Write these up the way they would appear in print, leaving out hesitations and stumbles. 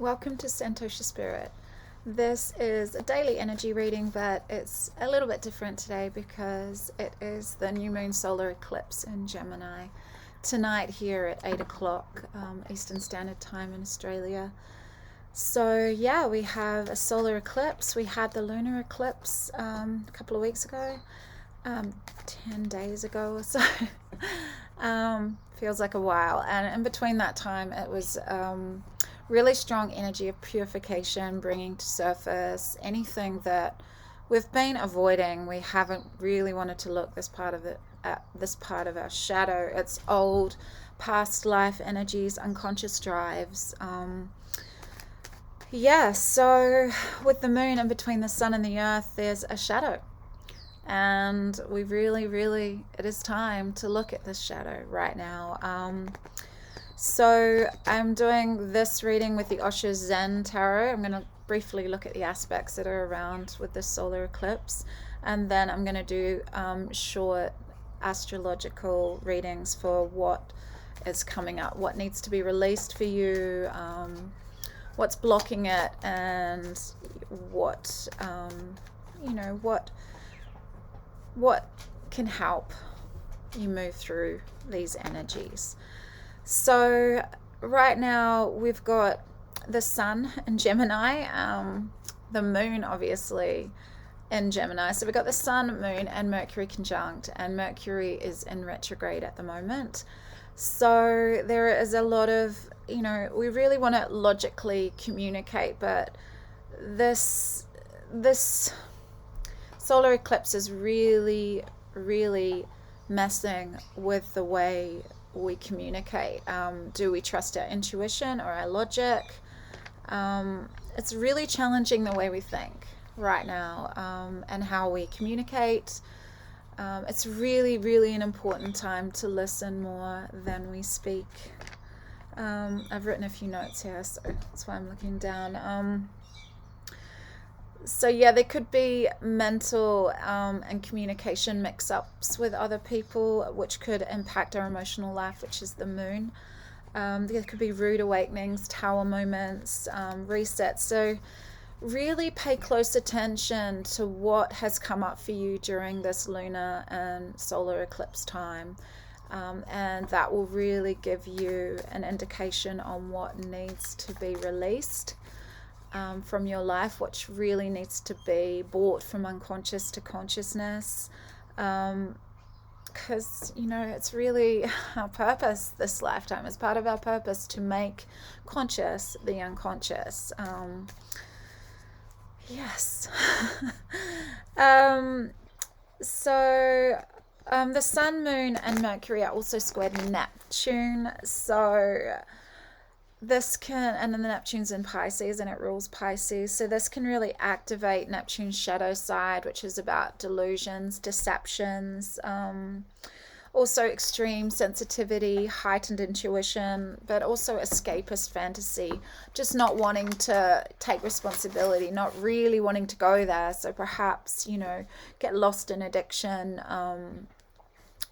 Welcome to Santosha Spirit. This is a daily energy reading, but it's a little bit different today because it is the new moon solar eclipse in Gemini tonight here at 8 o'clock Eastern Standard Time in Australia. So yeah, we have a solar eclipse. We had the lunar eclipse a couple of weeks ago, 10 days ago or so. Feels like a while, and in between that time it was really strong energy of purification, bringing to surface anything that we've been avoiding. We haven't really wanted to look this part of it at this part of our shadow. It's old past life energies, unconscious drives. So with the moon in between the sun and the earth, there's a shadow, and we really it is time to look at this shadow right now. So I'm doing this reading with the Osho Zen Tarot. I'm going to briefly look at the aspects that are around with this solar eclipse, and then I'm going to do short astrological readings for what is coming up, what needs to be released for you, what's blocking it, and what what can help you move through these energies. So right now we've got the sun in Gemini, the moon obviously in Gemini. So we've got the sun, moon, and Mercury conjunct, and Mercury is in retrograde at the moment. So there is a lot of, we really want to logically communicate, but this solar eclipse is really messing with the way we communicate. Do we trust our intuition or our logic? It's really challenging the way we think right now, and how we communicate. It's really an important time to listen more than we speak. I've written a few notes here, so that's why I'm looking down. So yeah, there could be mental and communication mix-ups with other people, which could impact our emotional life, which is the moon. There could be rude awakenings, tower moments, resets. So really pay close attention to what has come up for you during this lunar and solar eclipse time. And that will really give you an indication on what needs to be released from your life, which really needs to be brought from unconscious to consciousness, because it's really our purpose this lifetime. It's part of our purpose to make conscious the unconscious. Yes. The sun, moon, and Mercury are also squared in Neptune. So this can, and then the Neptune's in Pisces and it rules Pisces, so this can really activate Neptune's shadow side, which is about delusions, deceptions, also extreme sensitivity, heightened intuition, but also escapist fantasy, just not wanting to take responsibility, not really wanting to go there. So perhaps, get lost in addiction,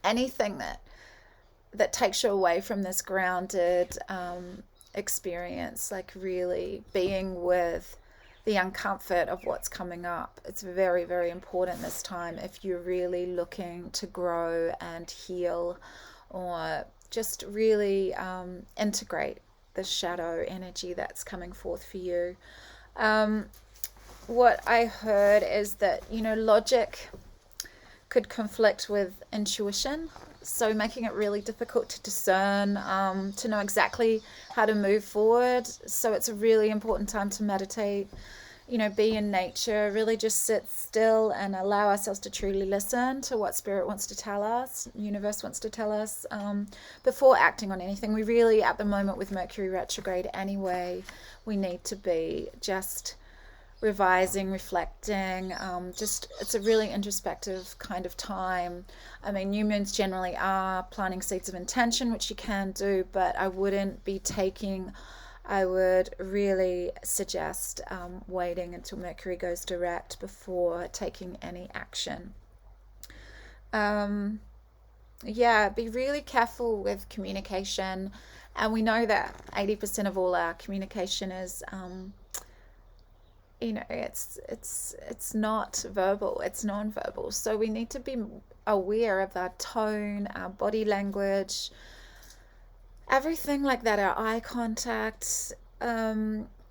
anything that takes you away from this grounded experience, like really being with the uncomfort of what's coming up. It's very important this time if you're really looking to grow and heal, or just really integrate the shadow energy that's coming forth for you. What I heard is that logic could conflict with intuition, so making it really difficult to discern, to know exactly how to move forward. So it's a really important time to meditate, be in nature, really just sit still and allow ourselves to truly listen to what spirit wants to tell us, universe wants to tell us, before acting on anything. We really, at the moment with Mercury retrograde anyway, we need to be just revising, reflecting, it's a really introspective kind of time. I mean, new moons generally are planting seeds of intention, which you can do, but I would really suggest waiting until Mercury goes direct before taking any action. yeah, be really careful with communication. And we know that 80% of all our communication is, it's not verbal, it's non-verbal. So we need to be aware of our tone, our body language, everything like that, our eye contact,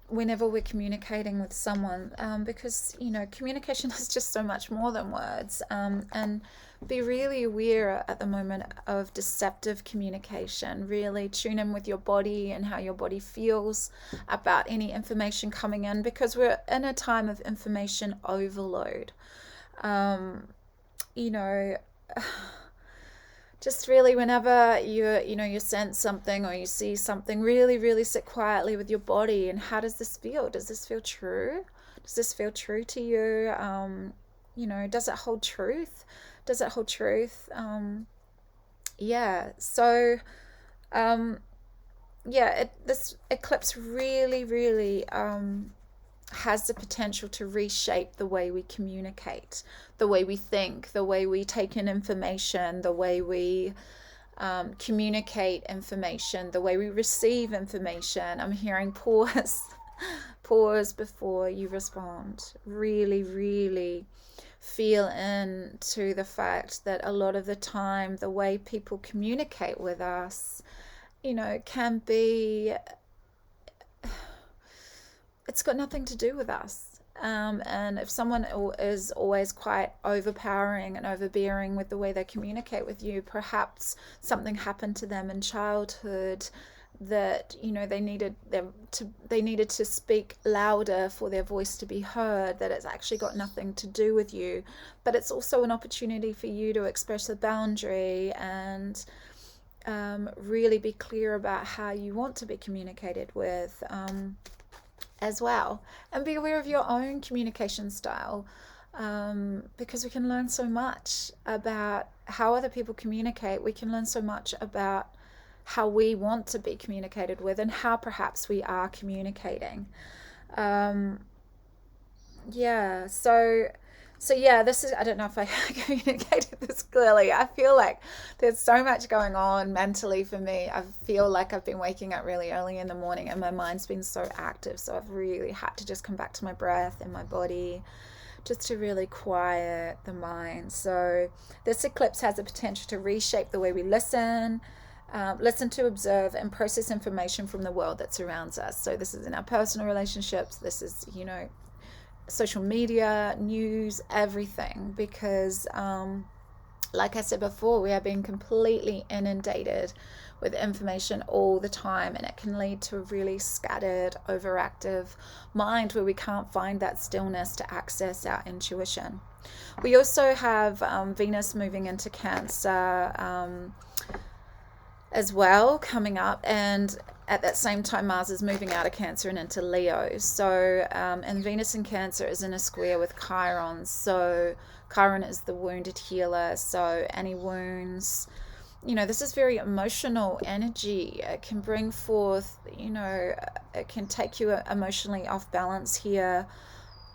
whenever we're communicating with someone, because communication is just so much more than words, and be really aware at the moment of deceptive communication. Really tune in with your body and how your body feels about any information coming in, because we're in a time of information overload. um, you know just really, whenever you sense something or you see something, really really sit quietly with your body. And how does this feel? Does this feel true? Does this feel true to you? Does it hold truth? Does it hold truth? Yeah. So this eclipse really really has the potential to reshape the way we communicate, the way we think, the way we take in information, the way we communicate information, the way we receive information. I'm hearing pause, pause before you respond. Really, really feel into the fact that a lot of the time, the way people communicate with us, can be, it's got nothing to do with us. And if someone is always quite overpowering and overbearing with the way they communicate with you, perhaps something happened to them in childhood that they needed to speak louder for their voice to be heard. That it's actually got nothing to do with you, but it's also an opportunity for you to express a boundary and really be clear about how you want to be communicated with. As well, and be aware of your own communication style, because we can learn so much about how other people communicate. We can learn so much about how we want to be communicated with and how perhaps we are communicating. Yeah, so yeah, this is, I don't know if I communicated this clearly. I feel like there's so much going on mentally for me. I feel like I've been waking up really early in the morning and my mind's been so active. So I've really had to just come back to my breath and my body, just to really quiet the mind. So this eclipse has the potential to reshape the way we listen, listen to, observe, and process information from the world that surrounds us. So this is in our personal relationships. This is, social media, news, everything, because like I said before, we are being completely inundated with information all the time, and it can lead to a really scattered, overactive mind where we can't find that stillness to access our intuition. We also have Venus moving into Cancer as well coming up, and at that same time Mars is moving out of Cancer and into Leo. So and Venus in Cancer is in a square with Chiron. So Chiron is the wounded healer. So any wounds, this is very emotional energy. It can bring forth, it can take you emotionally off balance here.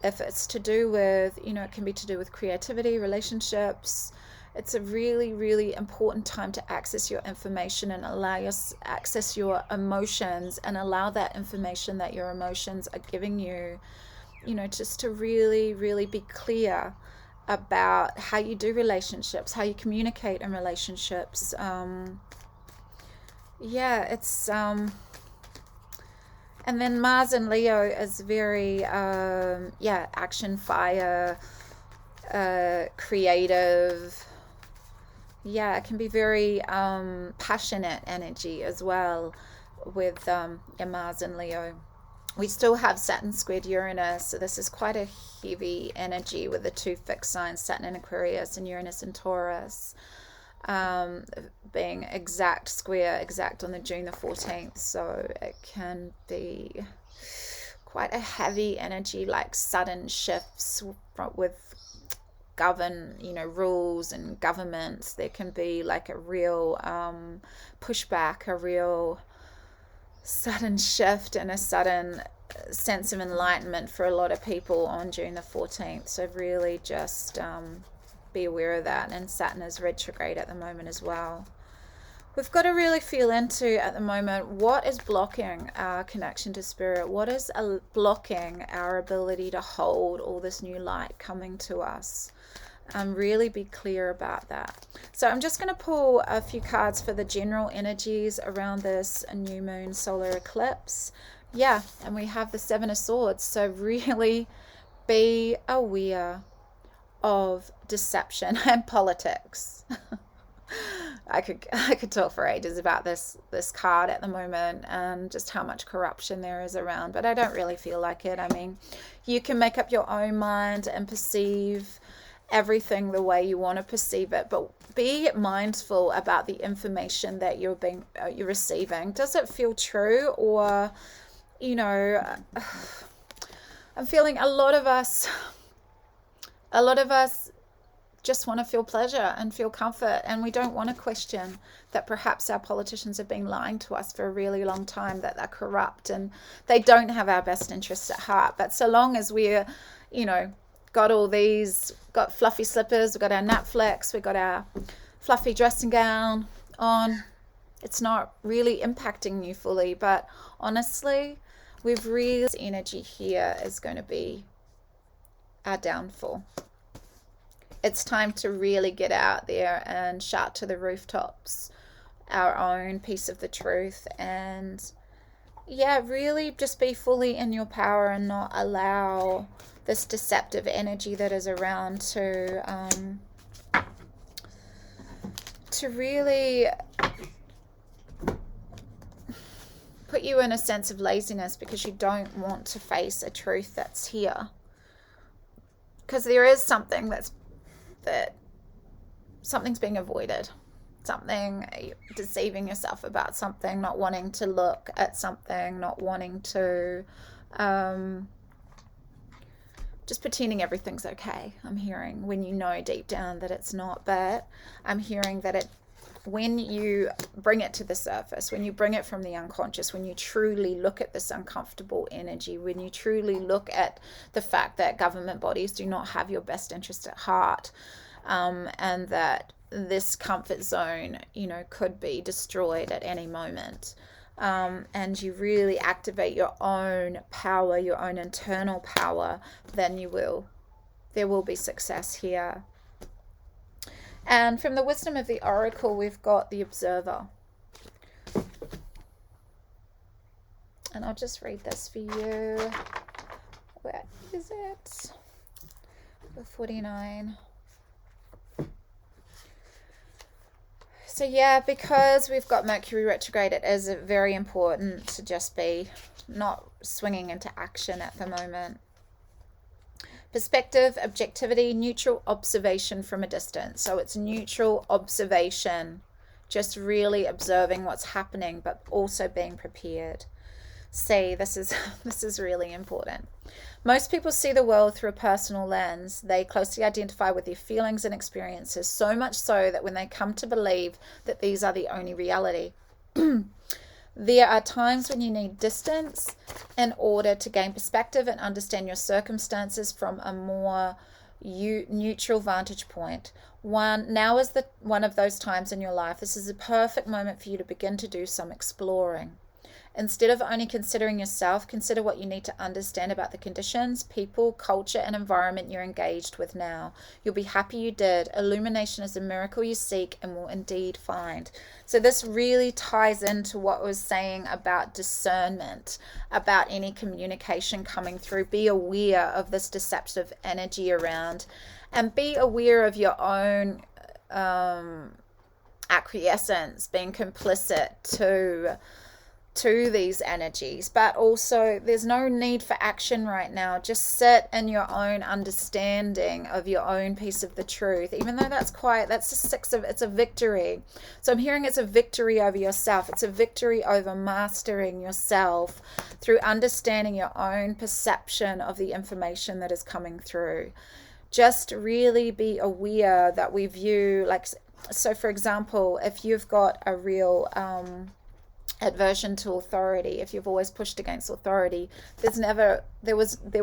If it's to do with, it can be to do with creativity, relationships. It's a really, really important time to access your information and allow access your emotions, and allow that information that your emotions are giving you, just to really, really be clear about how you do relationships, how you communicate in relationships. It's and then Mars in Leo is very action, fire, creative. Yeah, it can be very passionate energy as well with Mars and Leo. We still have Saturn squared Uranus, so this is quite a heavy energy with the two fixed signs, Saturn in Aquarius and Uranus in Taurus, being exact on the June the 14th. So it can be quite a heavy energy, like sudden shifts with rules and governments. There can be like a real pushback, a real sudden shift, and a sudden sense of enlightenment for a lot of people on June the 14th. So really just be aware of that. And Saturn is retrograde at the moment as well. We've got to really feel into at the moment what is blocking our connection to spirit, what is blocking our ability to hold all this new light coming to us. Really be clear about that. So I'm just going to pull a few cards for the general energies around this new moon solar eclipse. Yeah, and we have the Seven of Swords. So really be aware of deception and politics. I could talk for ages about this card at the moment and just how much corruption there is around, but I don't really feel like it. I mean, you can make up your own mind and perceive everything the way you want to perceive it, but be mindful about the information that you're receiving. Does it feel true? Or, you know, I'm feeling a lot of us just want to feel pleasure and feel comfort, and we don't want to question that perhaps our politicians have been lying to us for a really long time, that they're corrupt and they don't have our best interests at heart. But so long as we're, you know, got fluffy slippers, we've got our Netflix, we've got our fluffy dressing gown on, it's not really impacting you fully. But honestly, we've really, this energy here is going to be our downfall. It's time to really get out there and shout to the rooftops our own piece of the truth, and yeah, really just be fully in your power and not allow this deceptive energy that is around to really put you in a sense of laziness because you don't want to face a truth that's here. Because there is something something's being avoided, something, deceiving yourself about something, not wanting to look at something, not wanting to, just pretending everything's okay. I'm hearing, when you know deep down that it's not. But I'm hearing that when you bring it to the surface, when you bring it from the unconscious, when you truly look at this uncomfortable energy, when you truly look at the fact that government bodies do not have your best interest at heart, and that this comfort zone, you know, could be destroyed at any moment, and you really activate your own power, your own internal power, then there will be success here. And from the wisdom of the oracle, we've got the observer. And I'll just read this for you. Where is it? The 49. So yeah, because we've got Mercury retrograde, it is very important to just be not swinging into action at the moment. Perspective, objectivity, neutral observation from a distance. So it's neutral observation, just really observing what's happening, but also being prepared. See, this is really important. Most people see the world through a personal lens. They closely identify with their feelings and experiences, so much so that when they come to believe that these are the only reality, there are times when you need distance in order to gain perspective and understand your circumstances from a more neutral vantage point. Now is one of those times in your life. This is a perfect moment for you to begin to do some exploring. Instead of only considering yourself, consider what you need to understand about the conditions, people, culture, and environment you're engaged with now. You'll be happy you did. Illumination is a miracle you seek and will indeed find. So this really ties into what I was saying about discernment, about any communication coming through. Be aware of this deceptive energy around, and be aware of your own acquiescence, being complicit to these energies. But also, there's no need for action right now. Just sit in your own understanding of your own piece of the truth, even though that's it's a victory. So I'm hearing it's a victory over yourself. It's a victory over mastering yourself through understanding your own perception of the information that is coming through. Just really be aware that we view, like, so for example, if you've got a real aversion to authority, if you've always pushed against authority, there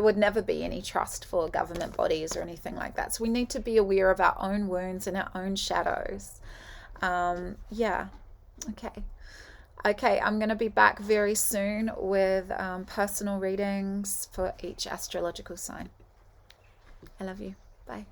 would never be any trust for government bodies or anything like that. So we need to be aware of our own wounds and our own shadows. Yeah. Okay, I'm going to be back very soon with personal readings for each astrological sign. I love you. Bye.